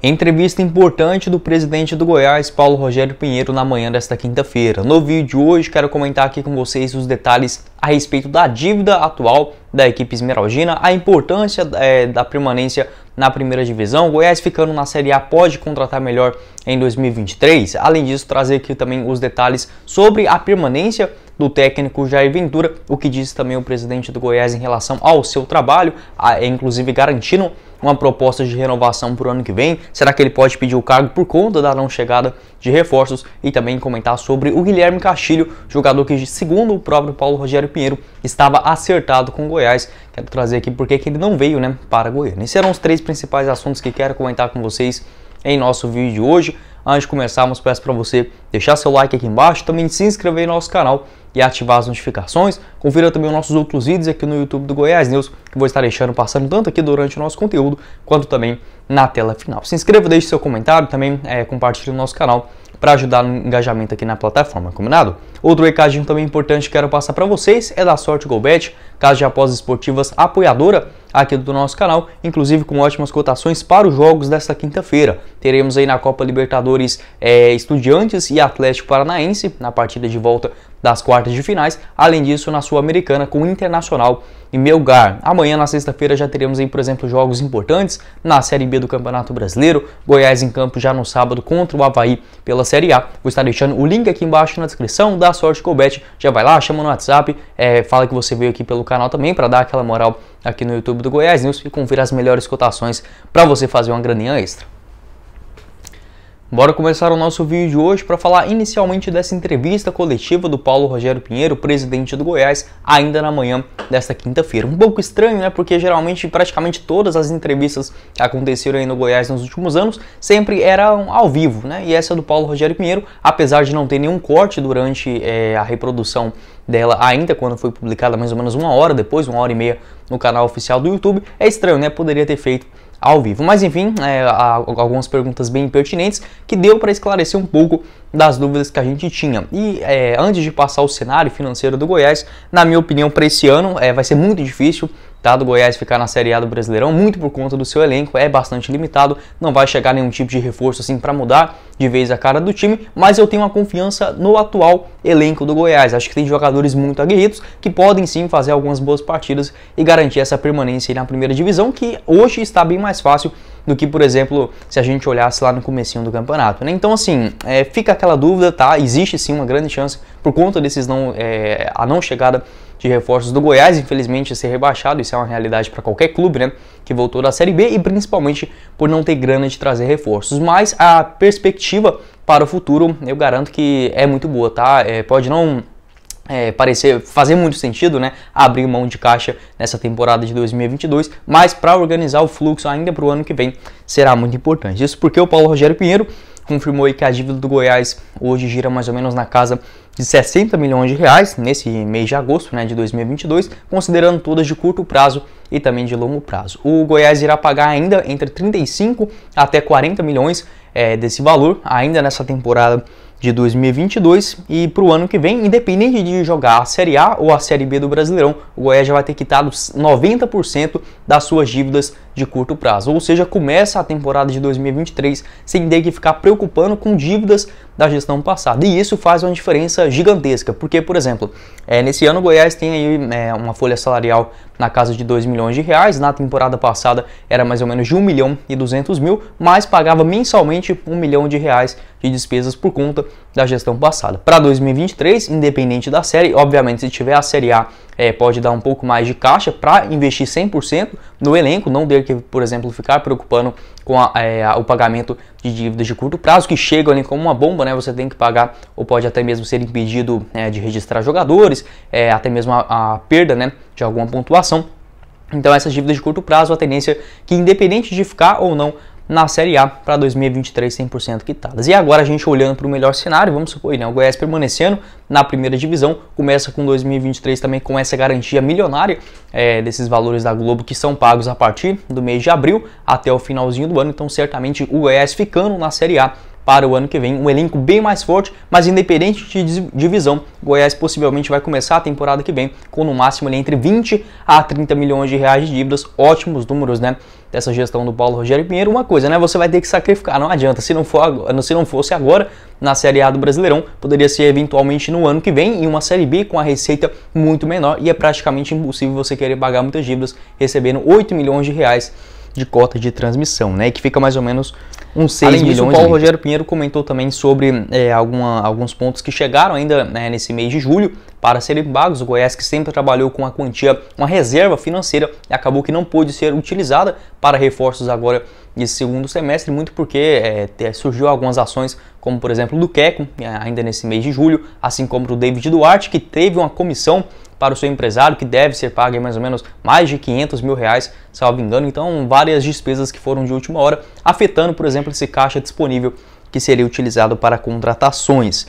Entrevista importante do presidente do Goiás, Paulo Rogério Pinheiro, na manhã desta quinta-feira. No vídeo de hoje, quero comentar aqui com vocês os detalhes a respeito da dívida atual da equipe esmeraldina, a importância da permanência na primeira divisão. O Goiás ficando na Série A pode contratar melhor em 2023. Além disso, trazer aqui também os detalhes sobre a permanência do técnico Jair Ventura, o que disse também o presidente do Goiás em relação ao seu trabalho, inclusive garantindo uma proposta de renovação para o ano que vem. Será que ele pode pedir o cargo por conta da não chegada de reforços? E também comentar sobre o Guilherme Castilho, jogador que, segundo o próprio Paulo Rogério Pinheiro, estava acertado com o Goiás. Quero trazer aqui porque que ele não veio, para Goiânia. Esses eram os três principais assuntos que quero comentar com vocês em nosso vídeo de hoje. Antes de começarmos, peço para você deixar seu like aqui embaixo, também se inscrever no nosso canal e ativar as notificações. Confira também os nossos outros vídeos aqui no YouTube do Goiás News, que vou estar deixando passando tanto aqui durante o nosso conteúdo, quanto também na tela final. Se inscreva, deixe seu comentário, também compartilhe o nosso canal para ajudar no engajamento aqui na plataforma, combinado? Outro recadinho também importante que quero passar para vocês é da Sorte GoBet, casa de apostas esportivas apoiadora aqui do nosso canal, inclusive com ótimas cotações para os jogos desta quinta-feira. Teremos aí na Copa Libertadores Estudiantes e Atlético Paranaense na partida de volta das quartas de finais, além disso na Sul-Americana com Internacional e Melgar. Amanhã, na sexta-feira, já teremos aí, por exemplo, jogos importantes na Série B do Campeonato Brasileiro. Goiás em campo já no sábado contra o Avaí pela Série A. Vou estar deixando o link aqui embaixo na descrição da Sorte GoBet. Já vai lá, chama no WhatsApp, fala que você veio aqui pelo canal também para dar aquela moral aqui no YouTube do Goiás News e confira as melhores cotações para você fazer uma graninha extra. Bora começar o nosso vídeo de hoje para falar inicialmente dessa entrevista coletiva do Paulo Rogério Pinheiro, presidente do Goiás, ainda na manhã desta quinta-feira. Um pouco estranho, porque geralmente praticamente todas as entrevistas que aconteceram aí no Goiás nos últimos anos sempre eram ao vivo, E essa do Paulo Rogério Pinheiro, apesar de não ter nenhum corte durante a reprodução dela ainda, quando foi publicada mais ou menos uma hora depois, 1h30 no canal oficial do YouTube, é estranho, Poderia ter feito ao vivo. Mas enfim, algumas perguntas bem pertinentes que deu para esclarecer um pouco das dúvidas que a gente tinha. E antes de passar o cenário financeiro do Goiás, na minha opinião, para esse ano vai ser muito difícil do Goiás ficar na Série A do Brasileirão, muito por conta do seu elenco, é bastante limitado, não vai chegar nenhum tipo de reforço assim para mudar de vez a cara do time, mas eu tenho uma confiança no atual elenco do Goiás. Acho que tem jogadores muito aguerridos que podem sim fazer algumas boas partidas e garantir essa permanência aí na primeira divisão, que hoje está bem mais fácil do que, por exemplo, se a gente olhasse lá no comecinho do campeonato, Então, assim, fica aquela dúvida, Existe sim uma grande chance, por conta desses a não chegada de reforços do Goiás, infelizmente, ser rebaixado. Isso é uma realidade para qualquer clube, que voltou da Série B, e principalmente por não ter grana de trazer reforços. Mas a perspectiva para o futuro, eu garanto que é muito boa, Pode não fazer muito sentido, abrir mão de caixa nessa temporada de 2022, mas para organizar o fluxo ainda para o ano que vem será muito importante. Isso porque o Paulo Rogério Pinheiro confirmou aí que a dívida do Goiás hoje gira mais ou menos na casa de 60 milhões de reais nesse mês de agosto de 2022, considerando todas de curto prazo e também de longo prazo. O Goiás irá pagar ainda entre 35 até 40 milhões desse valor ainda nessa temporada de 2022, e para o ano que vem, independente de jogar a Série A ou a Série B do Brasileirão, o Goiás já vai ter quitado 90% das suas dívidas de curto prazo, ou seja, começa a temporada de 2023 sem ter que ficar preocupando com dívidas da gestão passada, e isso faz uma diferença gigantesca, porque, por exemplo, nesse ano o Goiás tem aí uma folha salarial na casa de 2 milhões de reais, na temporada passada era mais ou menos de 1 milhão e 200 mil, mas pagava mensalmente 1 milhão de reais de despesas por conta da gestão passada. Para 2023, independente da série, obviamente se tiver a Série A, pode dar um pouco mais de caixa para investir 100% no elenco, não ter que, por exemplo, ficar preocupando com o pagamento de dívidas de curto prazo, que chegam ali como uma bomba, Você tem que pagar, ou pode até mesmo ser impedido de registrar jogadores, até mesmo a perda, de alguma pontuação. Então essas dívidas de curto prazo, a tendência é que, independente de ficar ou não na Série A para 2023 100% quitadas. E agora a gente olhando para o melhor cenário, vamos supor, o Goiás permanecendo na primeira divisão, começa com 2023 também com essa garantia milionária desses valores da Globo que são pagos a partir do mês de abril até o finalzinho do ano. Então certamente o Goiás ficando na Série A para o ano que vem. Um elenco bem mais forte, mas independente de divisão, Goiás possivelmente vai começar a temporada que vem com no máximo ali, entre 20 a 30 milhões de reais de dívidas. Ótimos números, né, dessa gestão do Paulo Rogério Pinheiro. Uma coisa, né, você vai ter que sacrificar, não adianta. Se não fosse agora na Série A do Brasileirão, poderia ser eventualmente no ano que vem em uma Série B com a receita muito menor, e é praticamente impossível você querer pagar muitas dívidas recebendo 8 milhões de reais de cota de transmissão, né, que fica mais ou menos uns 6 milhões. Além disso, o Paulo Rogério Pinheiro comentou também sobre alguns pontos que chegaram ainda nesse mês de julho para serem pagos. O Goiás, que sempre trabalhou com uma reserva financeira, acabou que não pôde ser utilizada para reforços agora nesse segundo semestre, muito porque surgiu algumas ações, como por exemplo do Queco, ainda nesse mês de julho, assim como do David Duarte, que teve uma comissão para o seu empresário, que deve ser paga em mais ou menos mais de 500 mil reais, salvo engano. Então, várias despesas que foram de última hora, afetando, por exemplo, esse caixa disponível que seria utilizado para contratações.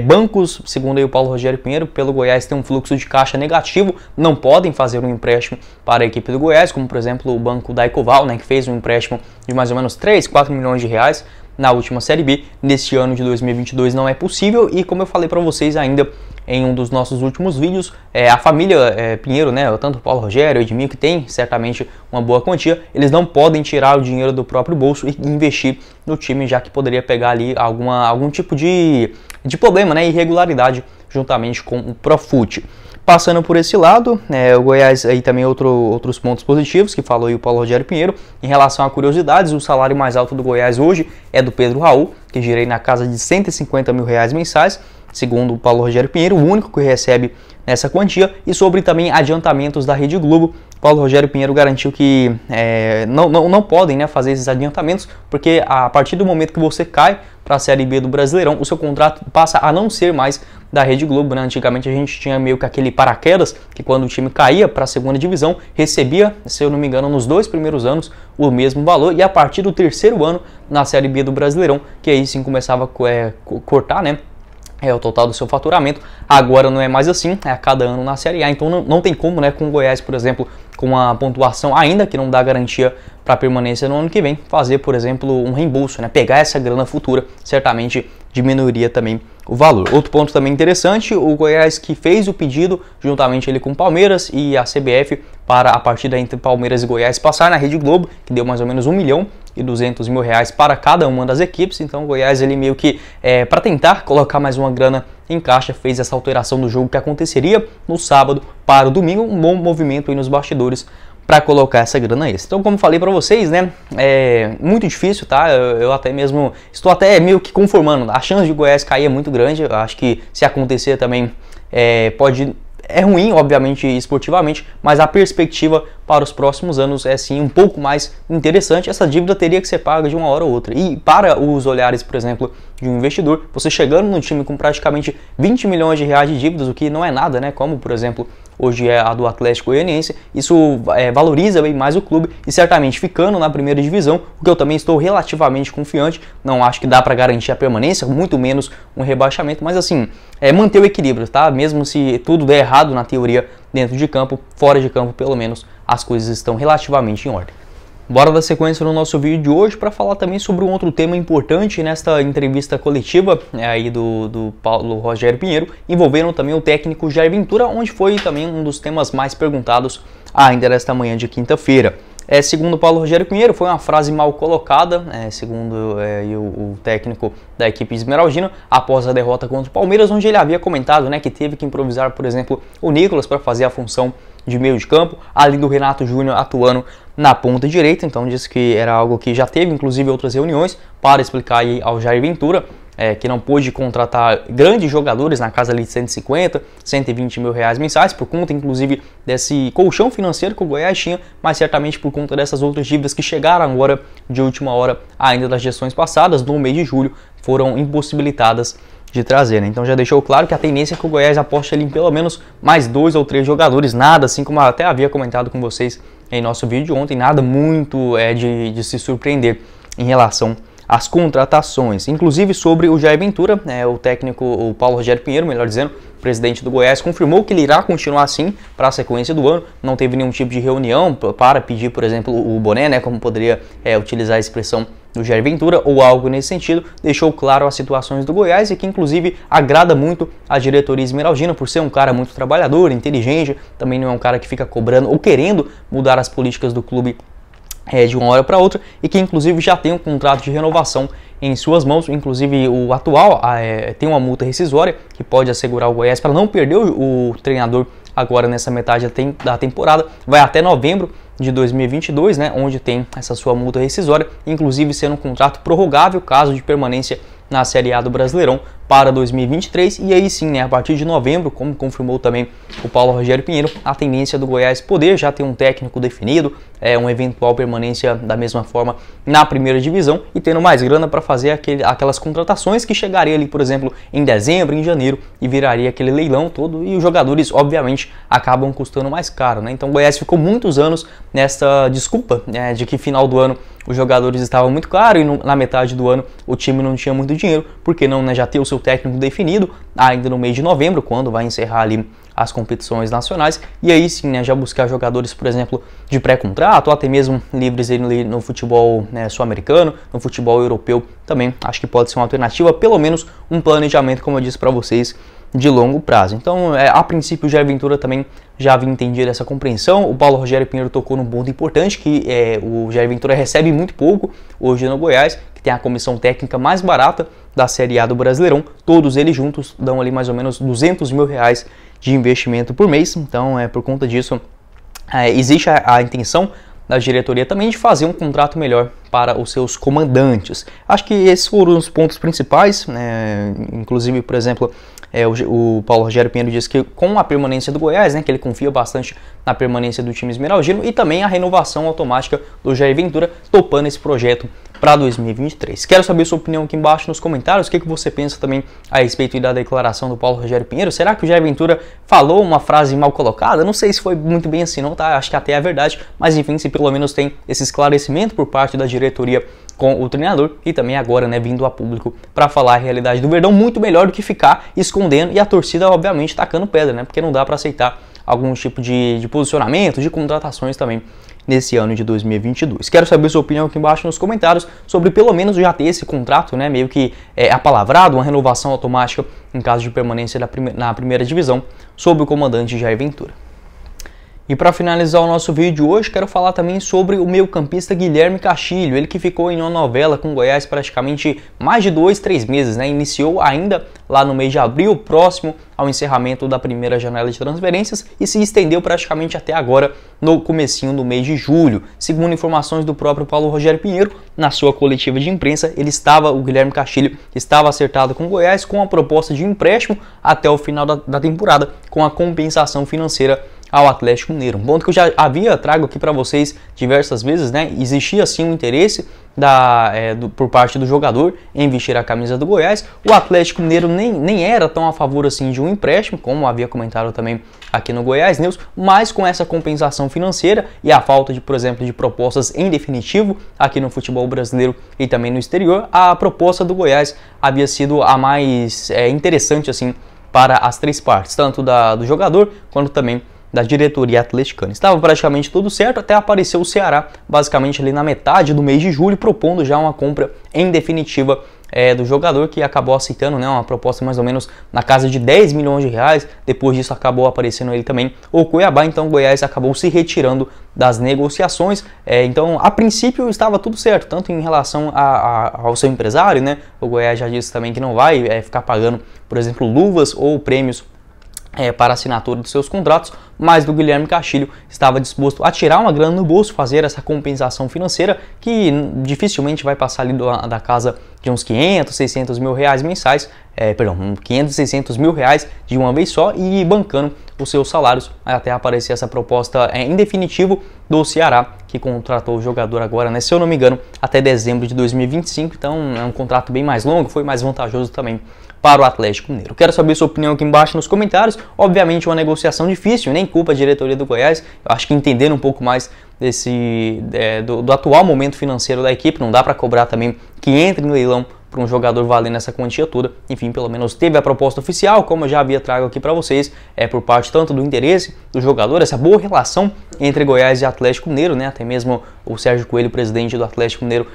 Bancos, segundo aí o Paulo Rogério Pinheiro, pelo Goiás tem um fluxo de caixa negativo, não podem fazer um empréstimo para a equipe do Goiás, como por exemplo o banco da Ecoval, né, que fez um empréstimo de mais ou menos 3, 4 milhões de reais na última Série B. Neste ano de 2022 não é possível, e como eu falei para vocês ainda em um dos nossos últimos vídeos, a família Pinheiro, né, tanto o Paulo Rogério, o Edmilson, que tem certamente uma boa quantia, eles não podem tirar o dinheiro do próprio bolso e investir no time, já que poderia pegar ali algum tipo de problema, né, irregularidade juntamente com o Profut. Passando por esse lado, o Goiás aí também outros pontos positivos que falou aí o Paulo Rogério Pinheiro. Em relação a curiosidades, o salário mais alto do Goiás hoje é do Pedro Raul, que gira aí na casa de 150 mil reais mensais, segundo o Paulo Rogério Pinheiro, o único que recebe nessa quantia. E sobre também adiantamentos da Rede Globo, Paulo Rogério Pinheiro garantiu que não podem, né, fazer esses adiantamentos, porque a partir do momento que você cai para a Série B do Brasileirão, o seu contrato passa a não ser mais da Rede Globo, né? Antigamente a gente tinha meio que aquele paraquedas, que quando o time caía para a segunda divisão, recebia, se eu não me engano, nos 2 primeiros anos o mesmo valor, e a partir do 3º ano na Série B do Brasileirão, que aí sim começava a cortar, né, o total do seu faturamento. Agora não é mais assim, a cada ano na Série A, então não tem como, né, com o Goiás, por exemplo, com a pontuação ainda que não dá garantia para permanência no ano que vem, fazer, por exemplo, um reembolso, né, pegar essa grana futura, certamente diminuiria também o valor. Outro ponto também interessante, o Goiás que fez o pedido juntamente ele com o Palmeiras e a CBF para a partida entre Palmeiras e Goiás passar na Rede Globo, que deu mais ou menos 1 milhão e 200 mil reais para cada uma das equipes. Então o Goiás, ele meio que para tentar colocar mais uma grana em caixa, fez essa alteração do jogo que aconteceria no sábado para o domingo. Um bom movimento aí nos bastidores para colocar essa grana extra. Então, como falei para vocês, né, é muito difícil, tá? Eu até mesmo estou até meio que conformando. A chance de o Goiás cair é muito grande. Eu acho que se acontecer também é ruim, obviamente, esportivamente, mas a perspectiva para os próximos anos é sim um pouco mais interessante. Essa dívida teria que ser paga de uma hora ou outra. E para os olhares, por exemplo, de um investidor, você chegando num time com praticamente 20 milhões de reais de dívidas, o que não é nada, né? Como, por exemplo, hoje é a do Atlético Goianiense, isso valoriza bem mais o clube, e certamente ficando na primeira divisão, o que eu também estou relativamente confiante. Não acho que dá para garantir a permanência, muito menos um rebaixamento, mas assim, manter o equilíbrio, tá? Mesmo se tudo der errado na teoria dentro de campo, fora de campo pelo menos as coisas estão relativamente em ordem. Bora dar sequência no nosso vídeo de hoje para falar também sobre um outro tema importante nesta entrevista coletiva aí do Paulo Rogério Pinheiro, envolvendo também o técnico Jair Ventura, onde foi também um dos temas mais perguntados ainda nesta manhã de quinta-feira. Segundo Paulo Rogério Pinheiro, foi uma frase mal colocada, segundo o técnico da equipe esmeraldina, após a derrota contra o Palmeiras, onde ele havia comentado, né, que teve que improvisar, por exemplo, o Nicolas para fazer a função de meio de campo, além do Renato Júnior atuando na ponta direita. Então disse que era algo que já teve inclusive outras reuniões para explicar aí ao Jair Ventura, que não pôde contratar grandes jogadores na casa ali de 150, 120 mil reais mensais, por conta inclusive desse colchão financeiro que o Goiás tinha, mas certamente por conta dessas outras dívidas que chegaram agora de última hora ainda das gestões passadas, no mês de julho, foram impossibilitadas de trazer, né? Então já deixou claro que a tendência é que o Goiás aposte ali em pelo menos mais 2 ou 3 jogadores, nada assim como eu até havia comentado com vocês em nosso vídeo de ontem, nada muito de se surpreender em relação às contratações. Inclusive sobre o Jair Ventura, o técnico, o Paulo Rogério Pinheiro, melhor dizendo, presidente do Goiás, confirmou que ele irá continuar assim para a sequência do ano. Não teve nenhum tipo de reunião para pedir, por exemplo, o boné, né, como poderia utilizar a expressão do Jair Ventura ou algo nesse sentido, deixou claro as situações do Goiás e que inclusive agrada muito a diretoria esmeraldina por ser um cara muito trabalhador, inteligente, também não é um cara que fica cobrando ou querendo mudar as políticas do clube de uma hora para outra, e que inclusive já tem um contrato de renovação em suas mãos. Inclusive o atual tem uma multa rescisória que pode assegurar o Goiás para não perder o treinador agora nessa metade da temporada, vai até novembro de 2022, né, onde tem essa sua multa rescisória, inclusive sendo um contrato prorrogável caso de permanência na Série A do Brasileirão para 2023, e aí sim, né, a partir de novembro, como confirmou também o Paulo Rogério Pinheiro, a tendência do Goiás poder já ter um técnico definido, uma eventual permanência da mesma forma na primeira divisão e tendo mais grana para fazer aquelas contratações que chegaria ali, por exemplo, em dezembro, em janeiro, e viraria aquele leilão todo, e os jogadores obviamente acabam custando mais caro, né? Então o Goiás ficou muitos anos nessa desculpa, né, de que final do ano os jogadores estavam muito caros e na metade do ano o time não tinha muito dinheiro, porque não, né, já ter o seu técnico definido ainda no mês de novembro, quando vai encerrar ali as competições nacionais, e aí sim, né, já buscar jogadores, por exemplo, de pré-contrato, ou até mesmo livres no futebol, né, sul-americano, no futebol europeu também, acho que pode ser uma alternativa, pelo menos um planejamento, como eu disse para vocês, de longo prazo. Então, a princípio, o Jair Ventura também já havia entendido essa compreensão. O Paulo Rogério Pinheiro tocou num ponto importante, que o Jair Ventura recebe muito pouco hoje no Goiás, que tem a comissão técnica mais barata da Série A do Brasileirão. Todos eles juntos dão ali mais ou menos R$200 mil de investimento por mês. Então, por conta disso, existe a intenção da diretoria também de fazer um contrato melhor para os seus comandantes. Acho que esses foram os pontos principais, né? Inclusive, por exemplo, o Paulo Rogério Pinheiro disse que com a permanência do Goiás, né, que ele confia bastante na permanência do time esmeraldino, e também a renovação automática do Jair Ventura topando esse projeto para 2023. Quero saber sua opinião aqui embaixo nos comentários. O que você pensa também a respeito da declaração do Paulo Rogério Pinheiro? Será que o Jair Ventura falou uma frase mal colocada? Não sei se foi muito bem assim não, tá? Acho que até é verdade, mas enfim, se pelo menos tem esse esclarecimento por parte da diretoria com o treinador, e também agora, né, vindo a público para falar a realidade do Verdão, muito melhor do que ficar escondendo e a torcida obviamente tacando pedra, né? Porque não dá para aceitar algum tipo de posicionamento, de contratações também nesse ano de 2022. Quero saber sua opinião aqui embaixo nos comentários sobre pelo menos já ter esse contrato, né, meio que apalavrado, uma renovação automática em caso de permanência na primeira divisão sob o comandante Jair Ventura. E para finalizar o nosso vídeo de hoje, quero falar também sobre o meio-campista Guilherme Castilho, ele que ficou em uma novela com o Goiás praticamente mais de 2-3 meses, né? Iniciou ainda lá no mês de abril, próximo ao encerramento da primeira janela de transferências, e se estendeu praticamente até agora, no comecinho do mês de julho. Segundo informações do próprio Paulo Rogério Pinheiro, na sua coletiva de imprensa, o Guilherme Castilho estava acertado com o Goiás com a proposta de empréstimo até o final da temporada, com a compensação financeira ao Atlético Mineiro. Um ponto que eu já trago aqui para vocês diversas vezes, né? Existia sim um interesse por parte do jogador em vestir a camisa do Goiás. O Atlético Mineiro nem era tão a favor assim de um empréstimo, como havia comentado também aqui no Goiás News, mas com essa compensação financeira e a falta de, por exemplo, de propostas em definitivo aqui no futebol brasileiro e também no exterior, a proposta do Goiás havia sido a mais interessante assim para as três partes, tanto do jogador quanto também da diretoria atleticana. Estava praticamente tudo certo até apareceu o Ceará, basicamente ali na metade do mês de julho, propondo já uma compra em definitiva do jogador, que acabou aceitando, né, uma proposta mais ou menos na casa de 10 milhões de reais. Depois disso acabou aparecendo ele também o Cuiabá, então o Goiás acabou se retirando das negociações. Então a princípio estava tudo certo, tanto em relação ao seu empresário, né? O Goiás já disse também que não vai ficar pagando, por exemplo, luvas ou prêmios para a assinatura dos seus contratos, mas do Guilherme Castilho estava disposto a tirar uma grana no bolso, fazer essa compensação financeira, que dificilmente vai passar ali da casa de uns 500, 600 mil reais mensais, 500, 600 mil reais de uma vez só, e bancando os seus salários, até aparecer essa proposta em definitivo do Ceará, que contratou o jogador agora, né, se eu não me engano, até dezembro de 2025, então é um contrato bem mais longo, foi mais vantajoso também para o Atlético Mineiro. Quero saber sua opinião aqui embaixo nos comentários. Obviamente uma negociação difícil, nem culpa a diretoria do Goiás. Eu acho que entendendo um pouco mais do atual momento financeiro da equipe, não dá para cobrar também que entre no leilão para um jogador valendo essa quantia toda. Enfim, pelo menos teve a proposta oficial, como eu já havia trago aqui para vocês, por parte tanto do interesse do jogador, essa boa relação entre Goiás e Atlético Mineiro, né? Até mesmo o Sérgio Coelho, presidente do Atlético Mineiro,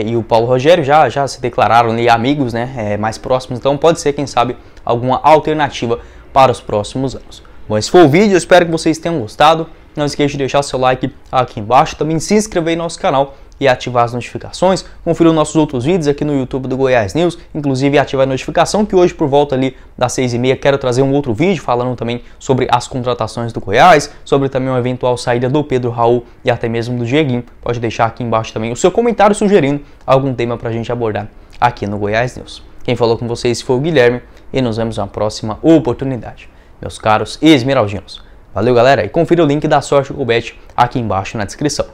e o Paulo Rogério já se declararam ali amigos, né? Mais próximos, então pode ser, quem sabe, alguma alternativa para os próximos anos. Bom, esse foi o vídeo, eu espero que vocês tenham gostado. Não esqueça de deixar seu like aqui embaixo, também se inscrever no nosso canal e ativar as notificações. Confira os nossos outros vídeos aqui no YouTube do Goiás News, inclusive ativar a notificação que hoje por volta ali das 6h30 quero trazer um outro vídeo falando também sobre as contratações do Goiás, sobre também uma eventual saída do Pedro Raul e até mesmo do Dieguinho. Pode deixar aqui embaixo também o seu comentário sugerindo algum tema para a gente abordar aqui no Goiás News. Quem falou com vocês foi o Guilherme e nos vemos na próxima oportunidade, meus caros esmeraldinos. Valeu, galera, e confira o link da Sorte Golbet aqui embaixo na descrição.